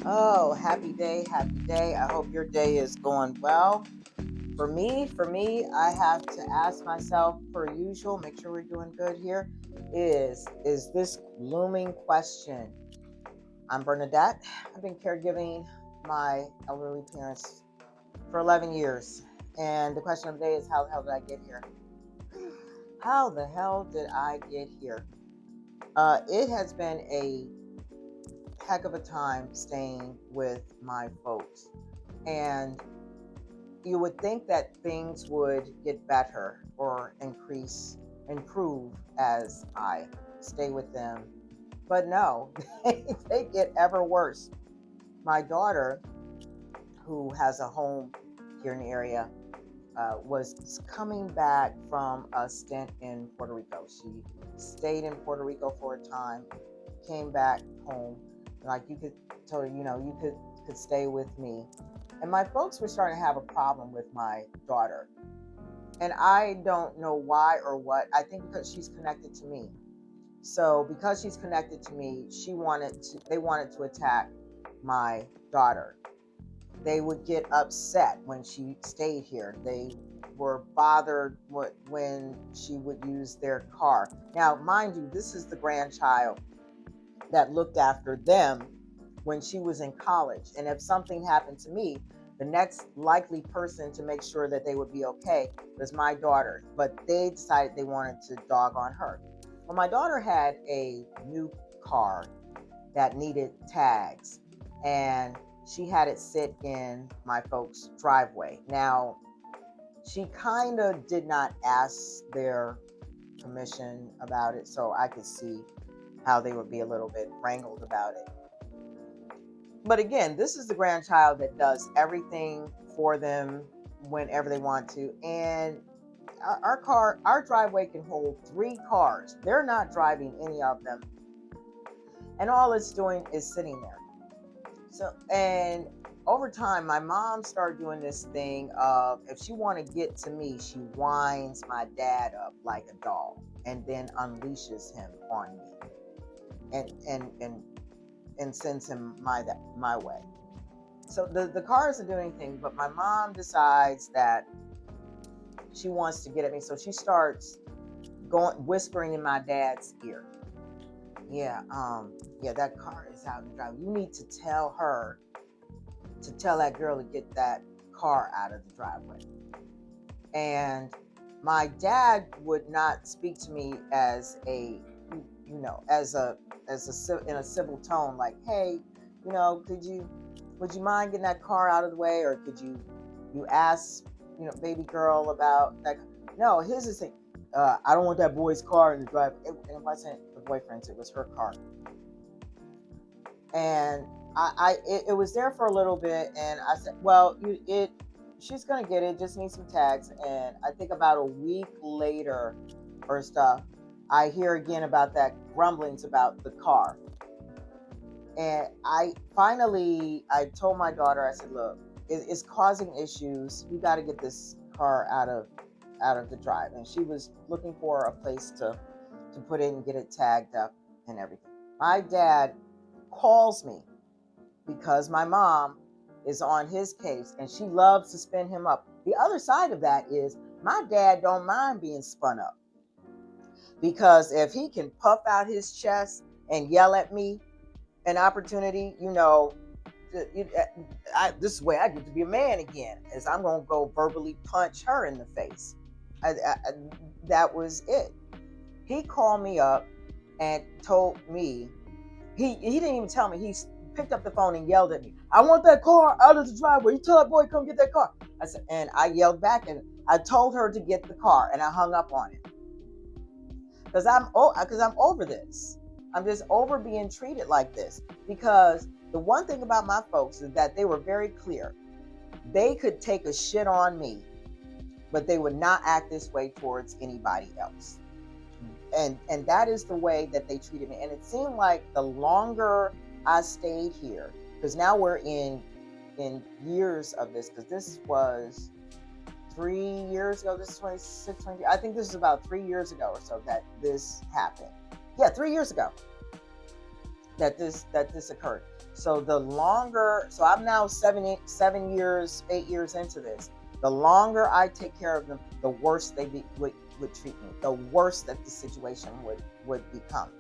Oh, happy day, happy day. I hope your day is going well. For me, I have to ask myself per usual, make sure we're doing good here, is this looming question. I'm Bernadette. I've been caregiving my elderly parents for 11 years. And the question of the day is, how the hell did I get here? How the hell did I get here? It has been a heck of a time staying with my folks. And you would think that things would get better or improve as I stay with them. But no, they get ever worse. My daughter, who has a home here in the area, was coming back from a stint in Puerto Rico. She stayed in Puerto Rico for a time, came back home. Like you could tell her, you could stay with me. And my folks were starting to have a problem with my daughter. And I don't know why or what. I think because she's connected to me. So because she's connected to me, they wanted to attack my daughter. They would get upset when she stayed here. They were bothered when she would use their car. Now, mind you, this is the grandchild that looked after them when she was in college. And if something happened to me, the next likely person to make sure that they would be okay was my daughter. But they decided they wanted to dog on her. Well, my daughter had a new car that needed tags, and she had it sit in my folks' driveway. Now, she kind of did not ask their permission about it, so I could see how they would be a little bit wrangled about it. But again, this is the grandchild that does everything for them whenever they want to. And our driveway can hold 3 cars. They're not driving any of them. And all it's doing is sitting there. So, and over time, my mom started doing this thing of if she want to get to me, she winds my dad up like a dog and then unleashes him on me and sends him my way. So the car isn't doing anything, but my mom decides that she wants to get at me. So she starts whispering in my dad's ear. Yeah, that car is out in the driveway. You need to tell her to tell that girl to get that car out of the driveway. And my dad would not speak to me as a, in a civil tone, like, hey, would you mind getting that car out of the way, or could you ask, baby girl about that? No, his is saying, I don't want that boy's car in the driveway. It wasn't the boyfriend's; it was her car. And it was there for a little bit, and I said, well, she's gonna get it, just needs some tags. And I think about a week later or stuff, I hear again about that grumblings about the car. And I told my daughter, I said, look, it's causing issues. You got to get this car out of the drive. And she was looking for a place to put it and get it tagged up and everything. My dad calls me because my mom is on his case and she loves to spin him up. The other side of that is my dad don't mind being spun up, because if he can puff out his chest and yell at me an opportunity, this is where I get to be a man again, is I'm going to go verbally punch her in the face. That was it. He called me up and told me, he didn't even tell me. He picked up the phone and yelled at me, I want that car out of the driveway. You tell that boy come get that car. I said, and I yelled back, and I told her to get the car, and I hung up on it. Because I'm over this. I'm just over being treated like this. Because the one thing about my folks is that they were very clear. They could take a shit on me, but they would not act this way towards anybody else. And that is the way that they treated me. And it seemed like the longer I stayed here, because now we're in years of this, because this was 3 years ago. This is 26, 20. I think this is about 3 years ago or so that this happened. Yeah, 3 years ago. that this occurred. So the longer, so I'm now 7 years, 8 years into this. The longer I take care of them, the worse would treat me. The worse that the situation would become.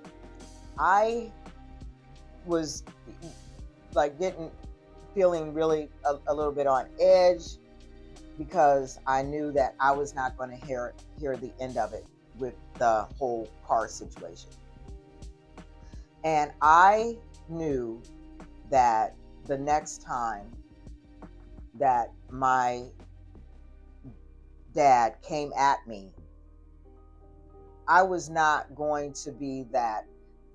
I was like feeling really a little bit on edge because I knew that I was not going to hear the end of it with the whole car situation. And I knew that the next time that my dad came at me, I was not going to be that,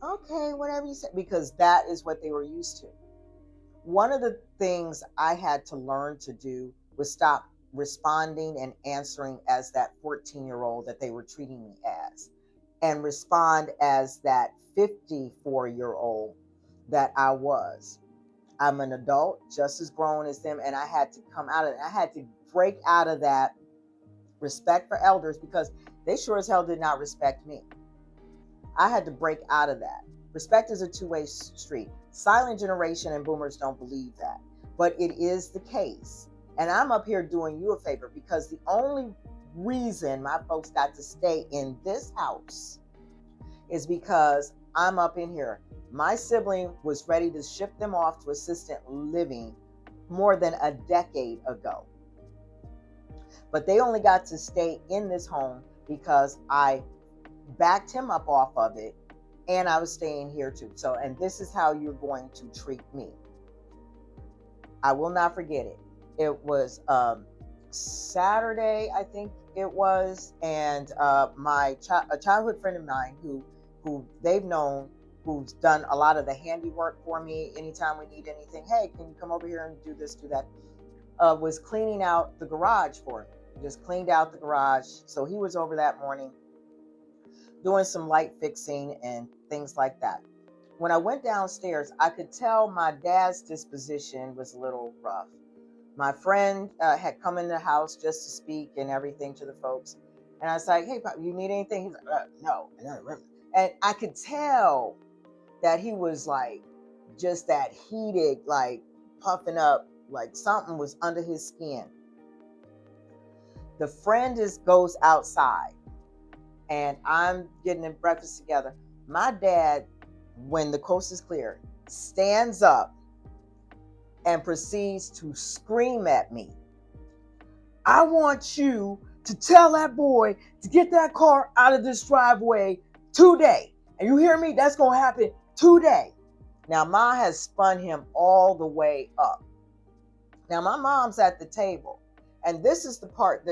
okay, whatever you say, because that is what they were used to. One of the things I had to learn to do was stop responding and answering as that 14-year-old that they were treating me as, and respond as that 54-year-old that I was. I'm an adult, just as grown as them, and I had to come out of it. I had to break out of that respect for elders because they sure as hell did not respect me. I had to break out of that. Respect is a two-way street. Silent generation and boomers don't believe that, but it is the case. And I'm up here doing you a favor because the only reason my folks got to stay in this house is because I'm up in here. My sibling was ready to ship them off to assisted living more than a decade ago. But they only got to stay in this home because I backed him up off of it, and I was staying here too. So, and this is how you're going to treat me. I will not forget it. It was Saturday, I think it was, and a childhood friend of mine who they've known, who's done a lot of the handiwork for me. Anytime we need anything, hey, can you come over here and do this, do that? Was cleaning out the garage for me. Just cleaned out the garage. So he was over that morning doing some light fixing and things like that. When I went downstairs, I could tell my dad's disposition was a little rough. My friend had come in the house just to speak and everything to the folks. And I was like, hey, Pop, you need anything? He's like, no. And I could tell that he was like just that heated, like puffing up, like something was under his skin. The friend goes outside and I'm getting in breakfast together. My dad, when the coast is clear, stands up and proceeds to scream at me. I want you to tell that boy to get that car out of this driveway today. And you hear me? That's going to happen today. Now, Ma has spun him all the way up. Now, my mom's at the table. And this is the part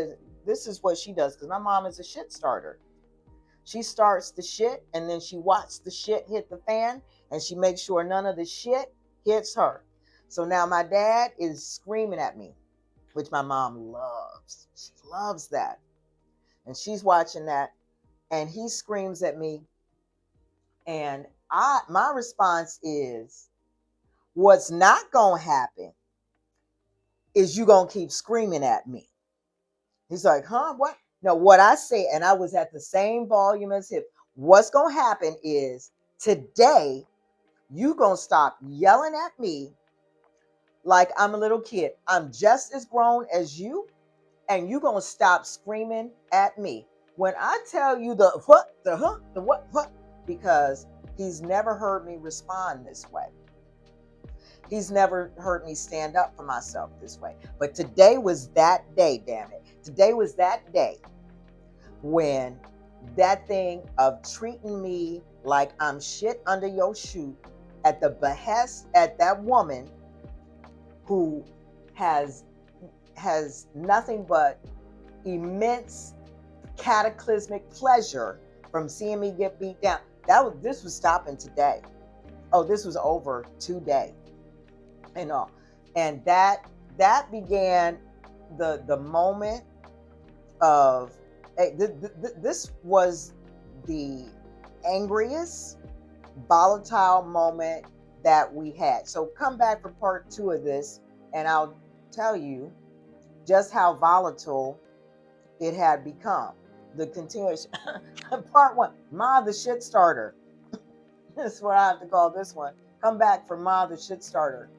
this is what she does, because my mom is a shit starter. She starts the shit and then she watches the shit hit the fan and she makes sure none of the shit hits her. So now my dad is screaming at me, which my mom loves. She loves that. And she's watching that and he screams at me. And my response is, what's not going to happen is you going to keep screaming at me. He's like, huh? What? No, what I say, and I was at the same volume as him. What's going to happen is today, you going to stop yelling at me like I'm a little kid. I'm just as grown as you, and you going to stop screaming at me. When I tell you the what, the huh, the what, because he's never heard me respond this way. He's never heard me stand up for myself this way. But today was that day, damn it. Today was that day when that thing of treating me like I'm shit under your shoe at the behest at that woman who has nothing but immense cataclysmic pleasure from seeing me get beat down. This was stopping today. Oh, this was over today. And all. And that began the moment of this was the angriest, volatile moment that we had. So come back for part 2 of this, and I'll tell you just how volatile it had become. The continuation. Part 1, Ma the shit starter. That's what I have to call this one. Come back for Ma the shit starter.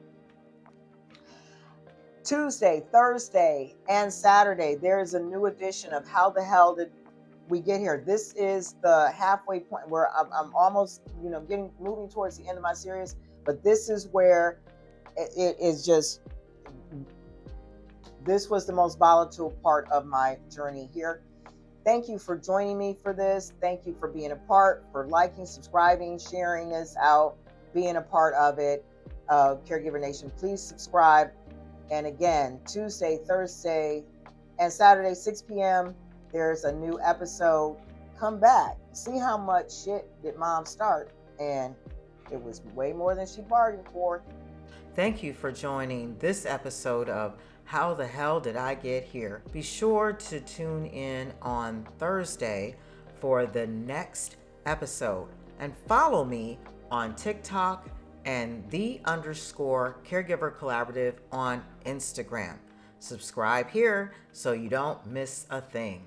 Tuesday, Thursday, and Saturday, there is a new edition of How the Hell Did We Get Here? This is the halfway point where I'm almost, moving towards the end of my series, but this is where it is just, this was the most volatile part of my journey here. Thank you for joining me for this. Thank you for being a part, for liking, subscribing, sharing this out, being a part of it. Caregiver Nation, please subscribe. And again, Tuesday, Thursday, and Saturday, 6 p.m., there's a new episode. Come back. See how much shit did Mom start. And it was way more than she bargained for. Thank you for joining this episode of How the Hell Did I Get Here? Be sure to tune in on Thursday for the next episode. And follow me on TikTok and _caregiver collaborative on Instagram. Subscribe here so you don't miss a thing.